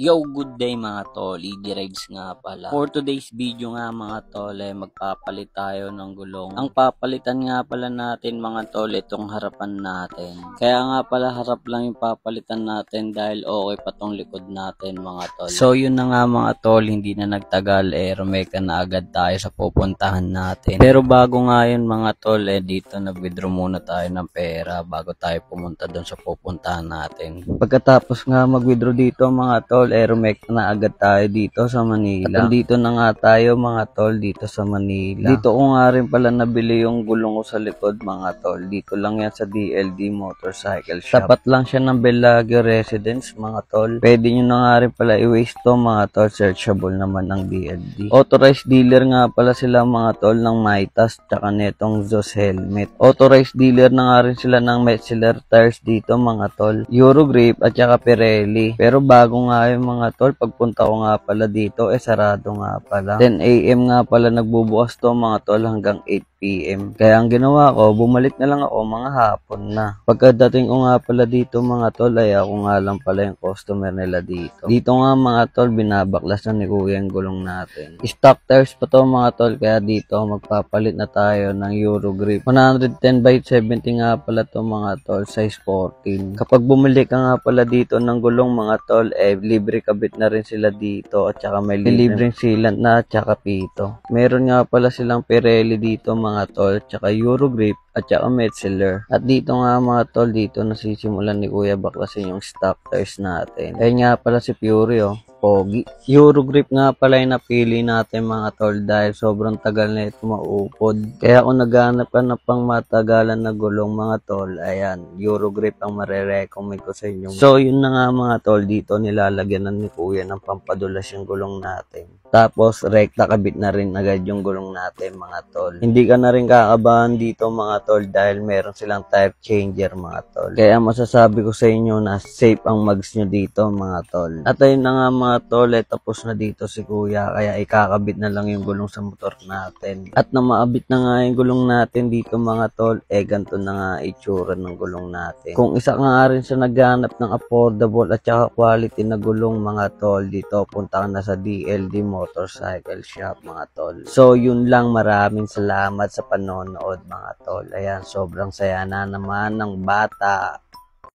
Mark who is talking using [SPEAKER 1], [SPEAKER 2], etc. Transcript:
[SPEAKER 1] Yo, good day mga tol, EG Rides nga pala. For today's video nga mga tol, magpapalit tayo ng gulong. Ang papalitan nga pala natin mga tol, itong harapan natin. Kaya nga pala harap lang yung papalitan natin dahil okay pa tong likod natin mga tol. So yun na nga mga tol, hindi na nagtagal, rumeka na agad tayo sa pupuntahan natin. Pero bago nga yun mga tol, dito nag-withdraw muna tayo ng pera bago tayo pumunta doon sa pupuntahan natin. Pagkatapos nga mag-withdraw dito mga tol, rumekta na agad tayo dito sa Manila. At dito na nga tayo mga tol dito sa Manila. Dito ko nga rin pala nabili yung gulong ko sa likod mga tol. Dito lang yan sa DLD Motorcycle Shop. Tapat lang siya ng Bellagio Residence mga tol. Pwede nyo na nga rin pala i-waste to mga tol. Searchable naman ang DLD. Authorized dealer nga pala sila mga tol ng Mitas tsaka netong Zeus helmet. Authorized dealer na nga rin sila ng Metzeler tires dito mga tol. Eurogrip at tsaka Pirelli. Pero bago nga yung mga tol, pagpunta ko nga pala dito, sarado nga pala. 10 AM nga pala nagbubukas to mga tol hanggang 8 PM. Kaya ang ginawa ko, bumalik na lang ako mga hapon na. Pagkadating ko nga pala dito mga tol, ay ako nga lang pala yung customer nila dito. Dito nga mga tol, binabaklas na ni kuya yung gulong natin. Stock tires pa to mga tol, kaya dito magpapalit na tayo ng Eurogrip. 110/70 nga pala to mga tol, size 14. Kapag bumili ka nga pala dito ng gulong mga tol, libre kabit na rin sila dito at saka may libreng sealant na at saka pito. Meron nga pala silang Pirelli dito mga tol, tsaka Eurogrip at saka Metzeler. At dito nga mga tol, dito nasisimulan ni Kuya baklasin yung stock tires natin. Ayun nga pala si Fury pogi. Eurogrip nga pala yung napili natin mga tol dahil sobrang tagal na ito maupod. Kaya kung naghanap ka na pang matagalan na gulong mga tol, ayan, Eurogrip ang marerecommend ko sa inyo. So yun na nga mga tol, dito nilalagyan ni Kuya ng pampadulas yung gulong natin. Tapos rekta kabit na rin agad yung gulong natin mga tol. Hindi ka na rin kakabahan dito mga tol dahil meron silang type changer mga tol. Kaya masasabi ko sa inyo na safe ang mags nyo dito mga tol. At ayun na nga mga tol, tapos na dito si Kuya kaya ikakabit na lang yung gulong sa motor natin. At na maabit na nga yung gulong natin dito mga tol, ganito na nga itsura ng gulong natin. Kung isa ka nga rin sa naghanap ng affordable at saka quality na gulong mga tol, dito punta ka na sa DLD Motorcycle Shop mga tol. So yun lang, maraming salamat sa panonood mga tol. Ayan, sobrang saya na naman ng bata.